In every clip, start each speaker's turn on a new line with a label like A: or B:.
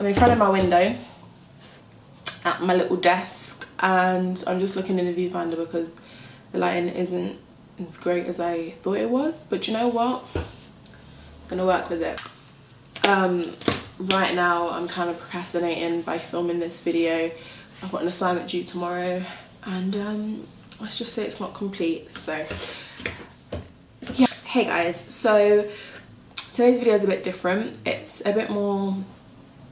A: I'm in front of my window at my little desk and I'm just looking in the viewfinder because the lighting isn't as great as I thought it was, but you know what, I'm gonna work with it. Right now I'm kind of procrastinating by filming this video. I've got an assignment due tomorrow and let's just say it's not complete. So yeah, hey guys, so today's video is a bit different. It's a bit more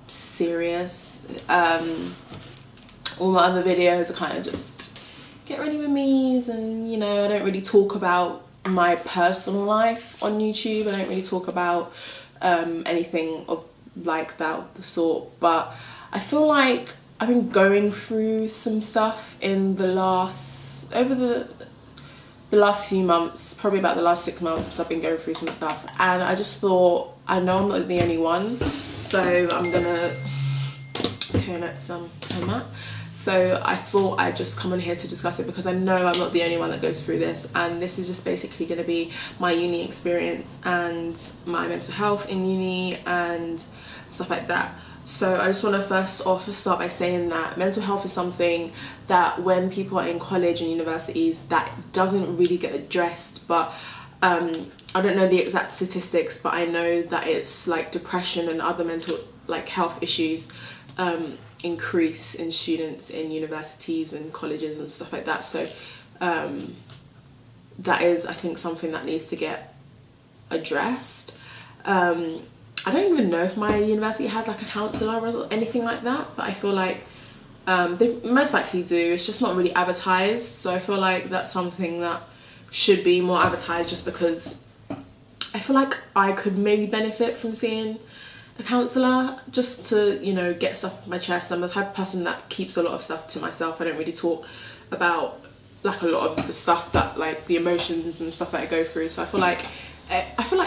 A: serious. All my other videos are kind of just get ready with me's, and you know, I don't really talk about my personal life on YouTube. I don't really talk about anything of like that of the sort, but I feel like I've been going through some stuff in the last the last few months, probably about the last 6 months. I've been going through some stuff and I just thought, I know I'm not the only one, so I'm gonna turn that. So I thought I'd just come on here to discuss it because I know I'm not the only one that goes through this, and this is just basically going to be my uni experience and my mental health in uni and stuff like that. So I just want to first off start by saying that mental health is something that when people are in college and universities that doesn't really get addressed, but I don't know the exact statistics, but I know that it's like depression and other mental like health issues increase in students in universities and colleges and stuff like that. So that is, I think, something that needs to get addressed. I don't even know if my university has like a counsellor or anything like that, but I feel like they most likely do. It's just not really advertised, so I feel like that's something that should be more advertised, just because I feel like I could maybe benefit from seeing a counsellor just to, you know, get stuff off my chest. I'm the type of person that keeps a lot of stuff to myself. I don't really talk about like a lot of the stuff that like the emotions and stuff that I go through. So I feel like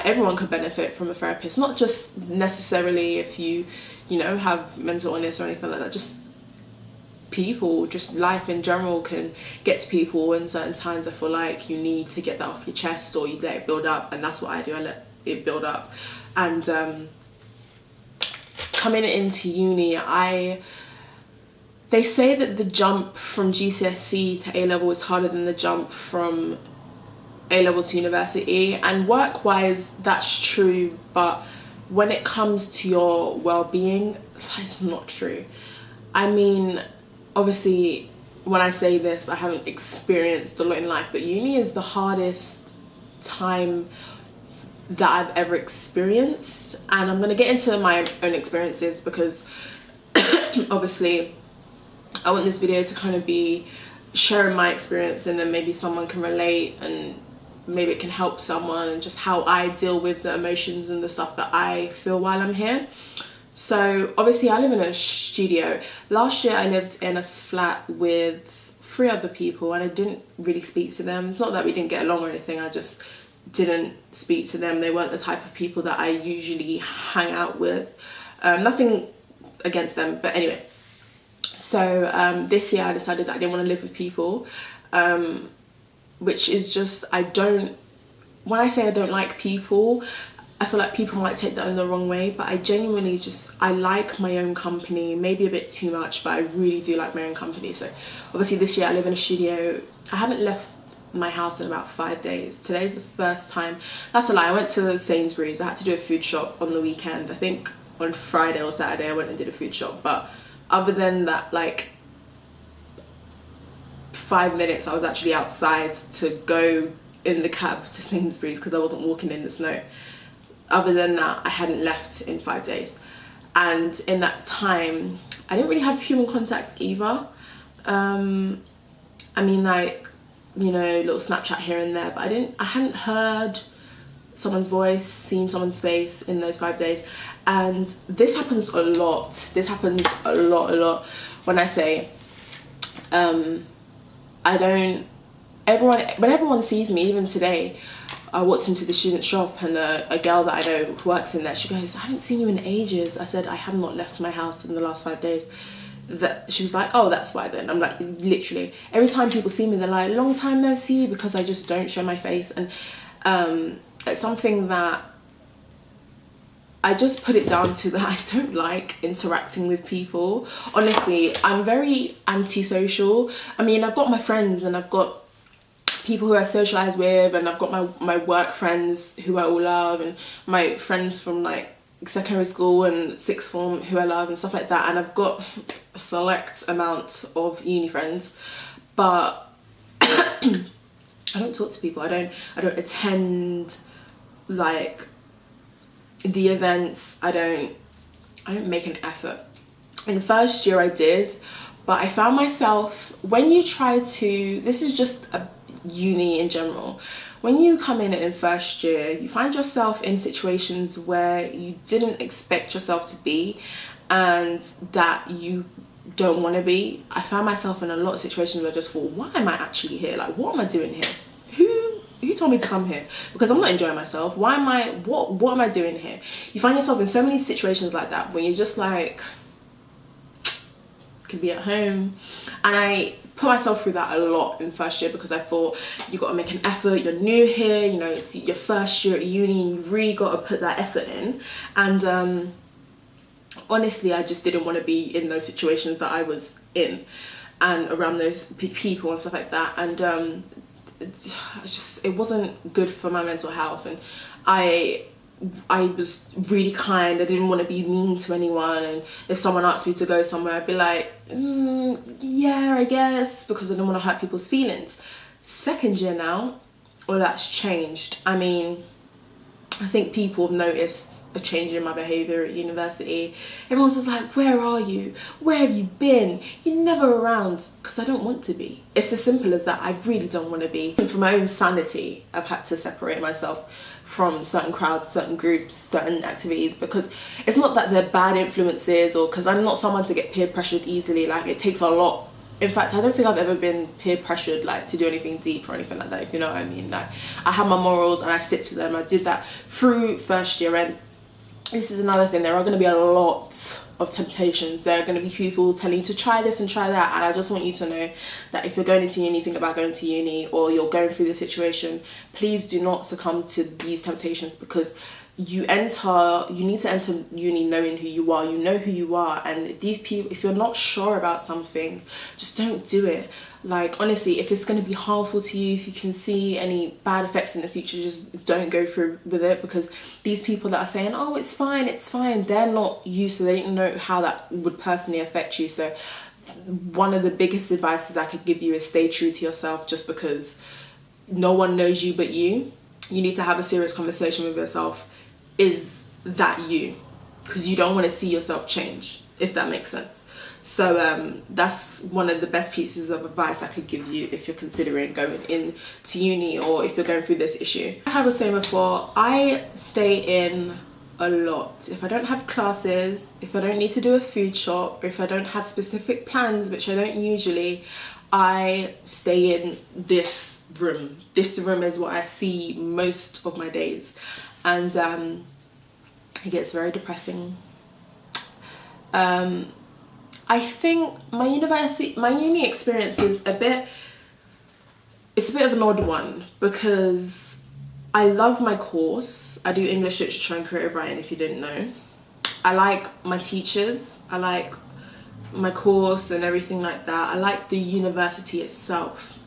A: everyone could benefit from a therapist, not just necessarily if you know, have mental illness or anything like that. Just people, just life in general can get to people in certain times. I feel like you need to get that off your chest, or you let it build up, and that's what I do. I let it build up. And coming into uni, they say that the jump from GCSE to A-level is harder than the jump from A-level to university, and work-wise that's true, but when it comes to your well-being, that's not true. I mean, obviously when I say this, I haven't experienced a lot in life, but uni is the hardest time that I've ever experienced, and I'm gonna get into my own experiences because obviously I want this video to kind of be sharing my experience, and then maybe someone can relate and maybe it can help someone, and just how I deal with the emotions and the stuff that I feel while I'm here. So obviously I live in a studio. Last year I lived in a flat with 3 other people and I didn't really speak to them. It's not that we didn't get along or anything, I just didn't speak to them. They weren't the type of people that I usually hang out with. Nothing against them, but anyway. So this year I decided that I didn't want to live with people, which is just, when I say I don't like people, I feel like people might take that in the wrong way, but I genuinely I like my own company, maybe a bit too much, but I really do like my own company. So obviously this year I live in a studio. I haven't left my house in about 5 days. Today's the first time. That's a lie. I went to Sainsbury's. I had to do a food shop on the weekend. I think on Friday or Saturday I went and did a food shop, but other than that, like 5 minutes I was actually outside to go in the cab to Sainsbury's because I wasn't walking in the snow. Other than that, I hadn't left in 5 days, and in that time I didn't really have human contact either. I mean, like, you know, little Snapchat here and there, but I hadn't heard someone's voice, seen someone's face in those 5 days. And this happens a lot. This happens a lot. When I say when everyone sees me, even today, I walked into the student shop and a girl that I know who works in there, she goes, I haven't seen you in ages. I said, I have not left my house in the last 5 days. She was like, oh, that's why then. I'm like, literally, every time people see me, they're like, long time no see, because I just don't show my face. And it's something that I just put it down to that I don't like interacting with people. Honestly, I'm very antisocial. I mean, I've got my friends and I've got people who I socialize with, and I've got my work friends who I all love, and my friends from like secondary school and sixth form who I love and stuff like that, and I've got a select amount of uni friends, but I don't talk to people. I don't attend like the events. I don't make an effort. In first year I did, but I found myself, when you try to, this is just a uni in general, when you come in first year, you find yourself in situations where you didn't expect yourself to be and that you don't want to be. I found myself in a lot of situations where I just thought, why am I actually here? Like, what am I doing here? Who told me to come here? Because I'm not enjoying myself. What am I doing here? You find yourself in so many situations like that when you're just like, could be at home. And I put myself through that a lot in first year because I thought, you got to make an effort, you're new here, you know, it's your first year at uni and you've really got to put that effort in. And honestly, I just didn't want to be in those situations that I was in and around those people and stuff like that. And it wasn't good for my mental health. And I was really kind. I didn't want to be mean to anyone, and if someone asked me to go somewhere, I'd be like, yeah, I guess, because I didn't want to hurt people's feelings. Second year now, all that's changed. I mean, I think people have noticed a change in my behaviour at university. Everyone's just like, where are you? Where have you been? You're never around. Because I don't want to be. It's as simple as that. I really don't want to be. And for my own sanity, I've had to separate myself from certain crowds, certain groups, certain activities, because it's not that they're bad influences, or because I'm not someone to get peer pressured easily. Like, it takes a lot. In fact, I don't think I've ever been peer pressured like to do anything deep or anything like that, if you know what I mean. Like, I have my morals and I stick to them. I did that through first year, and this is another thing, there are going to be a lot of temptations. There are going to be people telling you to try this and try that, and I just want you to know that if you're going into uni, think about going to uni, or you're going through the situation, please do not succumb to these temptations, because you need to enter uni knowing who you are. You know who you are, and these people, if you're not sure about something, just don't do it. Like, honestly, if it's going to be harmful to you, if you can see any bad effects in the future, just don't go through with it, because these people that are saying, oh, it's fine, they're not you, so they don't know how that would personally affect you. So one of the biggest advices I could give you is stay true to yourself, just because no one knows you but you. You need to have a serious conversation with yourself. Is that you? Because you don't want to see yourself change, if that makes sense. So that's one of the best pieces of advice I could give you if you're considering going into uni, or if you're going through this issue. Like I was saying before, I stay in a lot. If I don't have classes, if I don't need to do a food shop, or if I don't have specific plans, which I don't usually, I stay in this room. This room is what I see most of my days, and it gets very depressing. I think my uni experience is a bit of an odd one, because I love my course. I do English literature and creative writing, if you didn't know. I like my teachers, I like my course and everything like that. I like the university itself.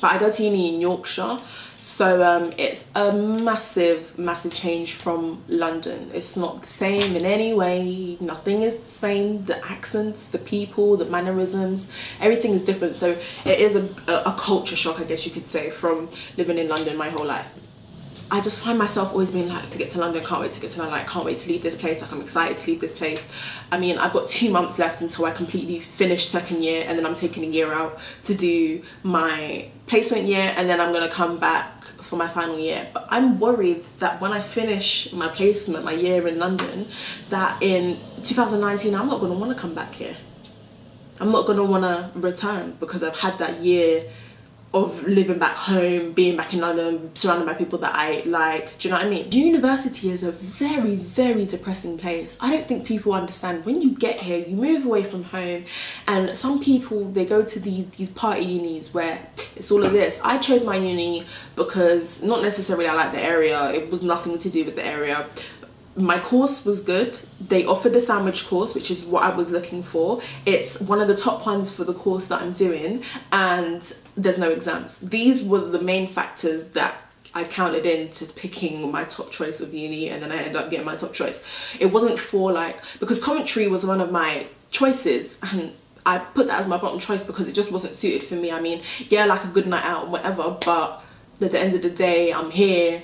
A: But I go to uni in Yorkshire, so it's a massive change from London. It's not the same in any way. Nothing is the same. The accents, the people, the mannerisms, everything is different. So it is a culture shock, I guess you could say, from living in London my whole life. I just find myself always being like, to get to London, can't wait to get to London, like, can't wait to leave this place, like, I'm excited to leave this place. I mean, I've got 2 months left until I completely finish second year, and then I'm taking a year out to do my placement year, and then I'm gonna come back for my final year. But I'm worried that when I finish my placement, my year in London, that in 2019, I'm not gonna wanna come back here. I'm not gonna wanna return, because I've had that year of living back home, being back in London, surrounded by people that I like. Do you know what I mean? University is a very, very depressing place. I don't think people understand. When you get here, you move away from home, and some people, they go to these party unis where it's all of this. I chose my uni because, not necessarily I like the area, it was nothing to do with the area. my course was good. They offered a sandwich course, which is what I was looking for. It's one of the top ones for the course that I'm doing, and there's no exams. These were the main factors that I counted into picking my top choice of uni, and then I ended up getting my top choice. It wasn't for like, because Coventry was one of my choices, and I put that as my bottom choice because it just wasn't suited for me. I mean, yeah, like a good night out, whatever, but at the end of the day, I'm here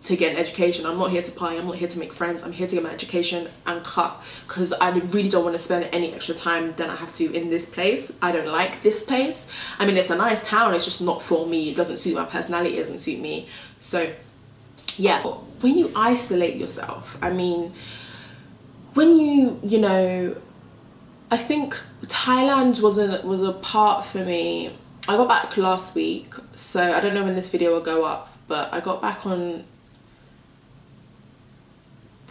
A: to get an education. I'm not here to party, I'm not here to make friends, I'm here to get my education and cut, because I really don't want to spend any extra time than I have to in this place. I don't like this place. I mean, it's a nice town, it's just not for me. It doesn't suit my personality, it doesn't suit me. So yeah, when you isolate yourself, I mean, when you know, I think Thailand was a part for me. I got back last week, so I don't know when this video will go up, but I got back on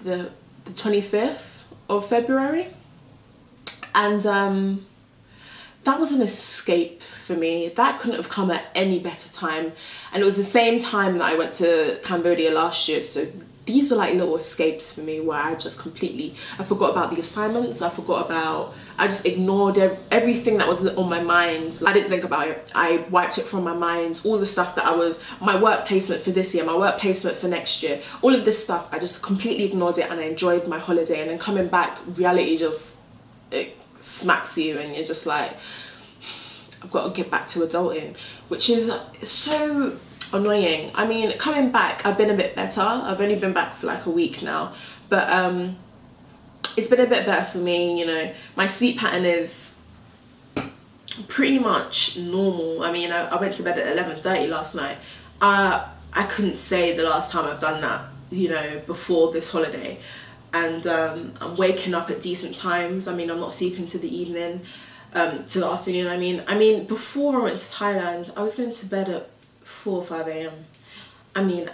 A: the 25th of February, and that was an escape for me. That couldn't have come at any better time, and it was the same time that I went to Cambodia last year, so these were like little escapes for me where I just completely, I forgot about the assignments, I just ignored everything that was on my mind. I didn't think about it. I wiped it from my mind. All the stuff that my work placement for this year, my work placement for next year, all of this stuff, I just completely ignored it, and I enjoyed my holiday. And then coming back, reality just, it smacks you, and you're just like, I've got to get back to adulting, which is so annoying. I mean, coming back, I've been a bit better. I've only been back for like a week now, but it's been a bit better for me. You know, my sleep pattern is pretty much normal. I mean, I went to bed at 11:30 last night. I couldn't say the last time I've done that, you know, before this holiday. And I'm waking up at decent times. I mean, I'm not sleeping to the evening, to the afternoon. I mean, before I went to Thailand, I was going to bed at 4 or 5 a.m. I mean,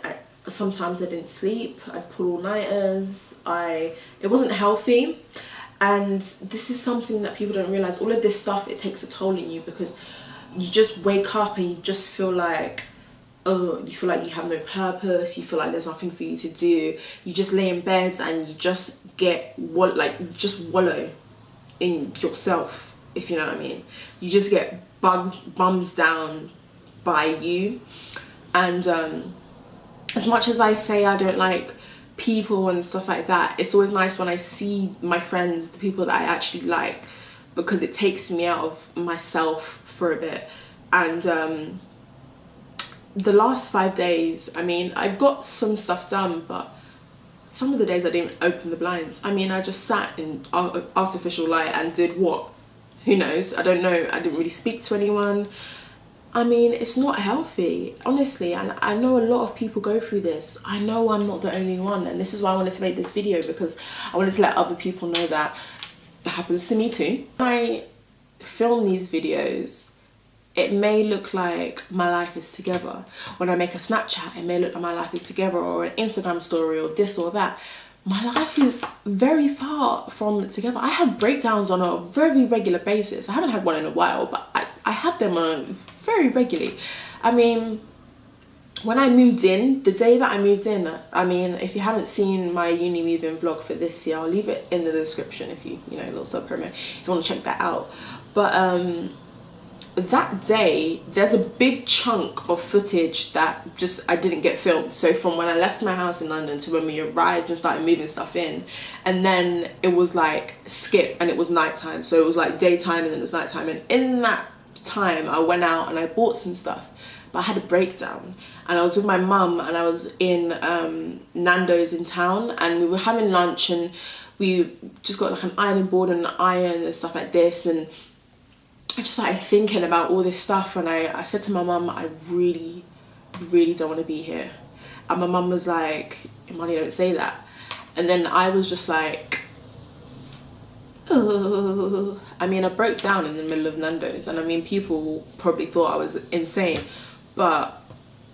A: sometimes I didn't sleep. I'd pull all-nighters. It wasn't healthy, and this is something that people don't realize. All of this stuff, it takes a toll on you, because you just wake up and you just feel like, oh, you feel like you have no purpose. You feel like there's nothing for you to do. You just lay in bed and you just just wallow in yourself, if you know what I mean. You just get bums down by you. And as much as I say I don't like people and stuff like that, it's always nice when I see my friends, the people that I actually like, because it takes me out of myself for a bit. And the last 5 days, I mean, I got some stuff done, but some of the days I didn't open the blinds. I mean, I just sat in artificial light and did what? Who knows? I don't know. I didn't really speak to anyone. I mean, it's not healthy, honestly, and I know a lot of people go through this. I know I'm not the only one, and this is why I wanted to make this video, because I wanted to let other people know that it happens to me too. When I film these videos, it may look like my life is together. When I make a Snapchat, it may look like my life is together, or an Instagram story, or this or that. My life is very far from together. I have breakdowns on a very regular basis. I haven't had one in a while, but I have them very regularly. I mean, when I moved in, the day that I moved in, I mean, if you haven't seen my uni moving vlog for this year, I'll leave it in the description if you know, a little sub promo, if you want to check that out. But that day, there's a big chunk of footage that I didn't get filmed. So from when I left my house in London to when we arrived and started moving stuff in, and then it was like skip, and it was nighttime. So it was like daytime and then it was nighttime. And in that time, I went out and I bought some stuff, but I had a breakdown. And I was with my mum, and I was in Nando's in town, and we were having lunch, and we just got like an ironing board and an iron and stuff like this. And I just started thinking about all this stuff, and I said to my mum, I really don't want to be here. And my mum was like, Imani, don't say that. And then I was just like, oh. I mean, I broke down in the middle of Nando's, and I mean, people probably thought I was insane, but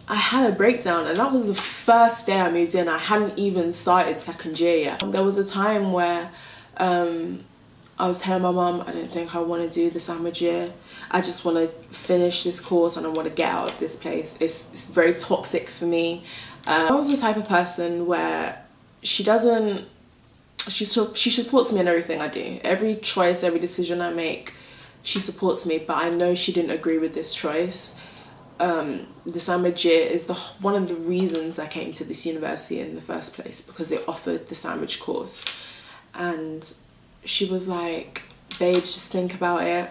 A: I had a breakdown, and that was the first day I moved in. I hadn't even started second year yet. There was a time where I was telling my mum, I don't think I want to do the sandwich year. I just want to finish this course and I want to get out of this place. It's very toxic for me. I was the type of person where she doesn't, she supports me in everything I do. Every choice, every decision I make, she supports me. But I know she didn't agree with this choice. The sandwich is one of the reasons I came to this university in the first place, because it offered the sandwich course. And she was like, babes, just think about it,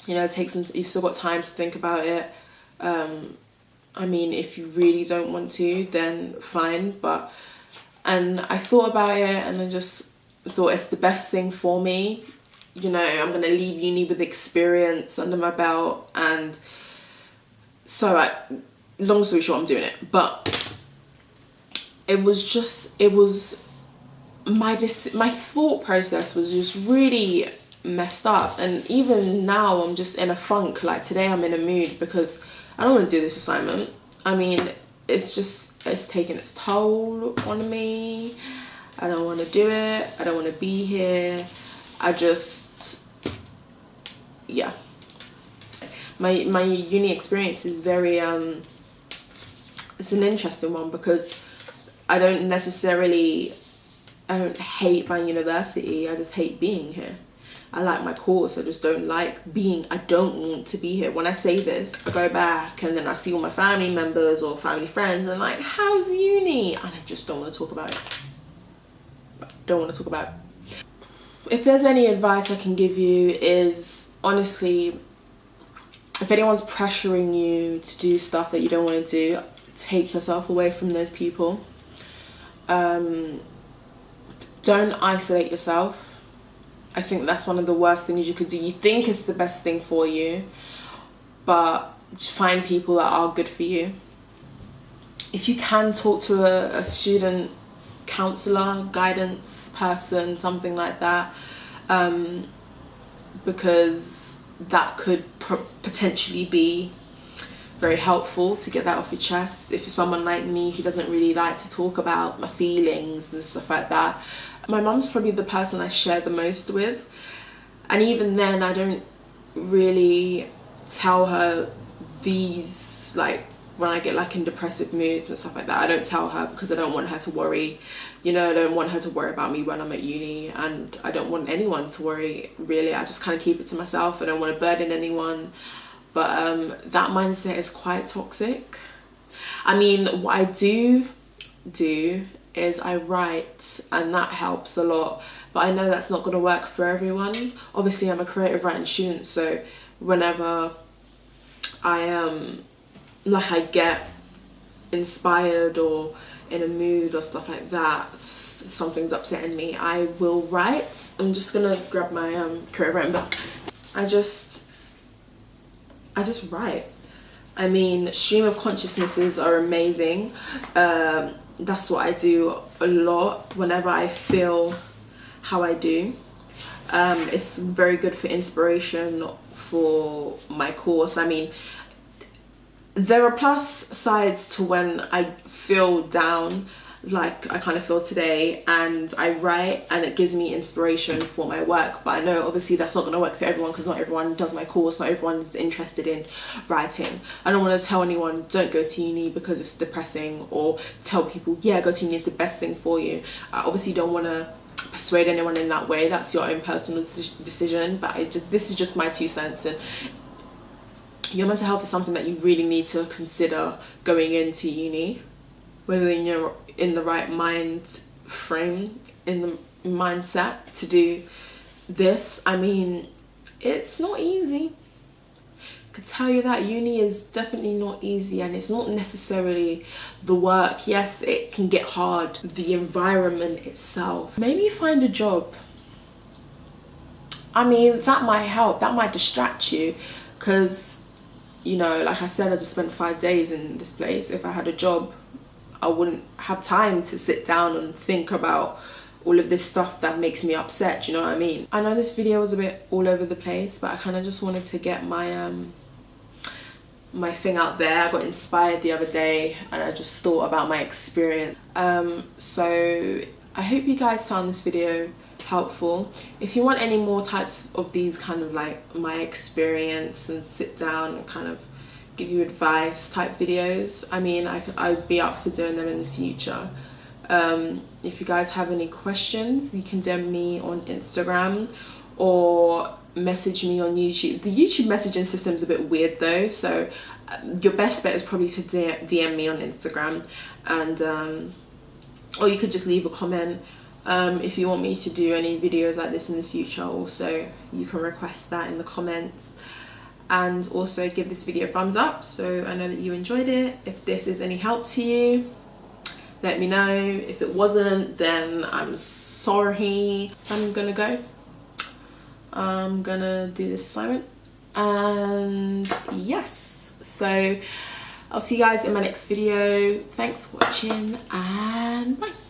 A: you know, you've still got time to think about it. I mean, if you really don't want to, then fine. And I thought about it, and I just thought it's the best thing for me. You know, I'm gonna leave uni with experience under my belt, and so long story short, I'm doing it. But my thought process was just really messed up. And even now I'm just in a funk. Like today I'm in a mood because I don't want to do this assignment. I mean, it's taking its toll on me. I don't want to do it. I don't want to be here. Yeah. My uni experience is very it's an interesting one, because I don't hate my university, I just hate being here. I like my course, I just don't I don't want to be here. When I say this, I go back and then I see all my family members or family friends and like, how's uni? And I just don't want to talk about it. Don't want to talk about it. If there's any advice I can give you is, honestly, if anyone's pressuring you to do stuff that you don't want to do, take yourself away from those people. Don't isolate yourself. I think that's one of the worst things you could do. You think it's the best thing for you, but find people that are good for you. If you can, talk to a student counselor, guidance person, something like that, because that could potentially be very helpful to get that off your chest. If you're someone like me who doesn't really like to talk about my feelings and stuff like that, my mum's probably the person I share the most with. And even then, I don't really tell her these, like, when I get like in depressive moods and stuff like that, I don't tell her because I don't want her to worry. You know, I don't want her to worry about me when I'm at uni, and I don't want anyone to worry, really. I just kind of keep it to myself. I don't want to burden anyone. But that mindset is quite toxic. I mean, what I do is I write, and that helps a lot. But I know that's not going to work for everyone. Obviously, I'm a creative writing student, so whenever I I get inspired or in a mood or stuff like that, something's upsetting me, I will write. I'm just gonna grab my creative writing book. I just write. I mean, stream of consciousnesses are amazing. That's what I do a lot whenever I feel how I do. It's very good for inspiration for my course. I mean, there are plus sides to when I feel down, like I kind of feel today, and I write, and it gives me inspiration for my work. But I know obviously that's not going to work for everyone, because not everyone does my course, not everyone's interested in writing. I don't want to tell anyone don't go to uni because it's depressing, or tell people, yeah, go to uni, is the best thing for you. I obviously don't want to persuade anyone in that way. That's your own personal decision, but this is just my 2 cents. And your mental health is something that you really need to consider going into uni, whether you're in the right mind frame, in the mindset to do this. I mean, it's not easy. I could tell you that uni is definitely not easy, and it's not necessarily the work. Yes, it can get hard, the environment itself. Maybe find a job. I mean, that might help, that might distract you, because, you know, like I said, I just spent 5 days in this place. If I had a job, I wouldn't have time to sit down and think about all of this stuff that makes me upset, you know what I mean? I know this video was a bit all over the place, but I kind of just wanted to get my my thing out there. I got inspired the other day, and I just thought about my experience. So I hope you guys found this video helpful. If you want any more types of these kind of like my experience and sit down and kind of give you advice type videos, I mean, I'd be up for doing them in the future. If you guys have any questions, you can DM me on Instagram or message me on YouTube. The YouTube messaging system is a bit weird though, so your best bet is probably to DM me on Instagram, and or you could just leave a comment. If you want me to do any videos like this in the future, also you can request that in the comments. And also give this video a thumbs up so I know that you enjoyed it. If this is any help to you, let me know. If it wasn't, then I'm sorry. I'm gonna go. I'm gonna do this assignment, and yes, so I'll see you guys in my next video. Thanks for watching, and bye.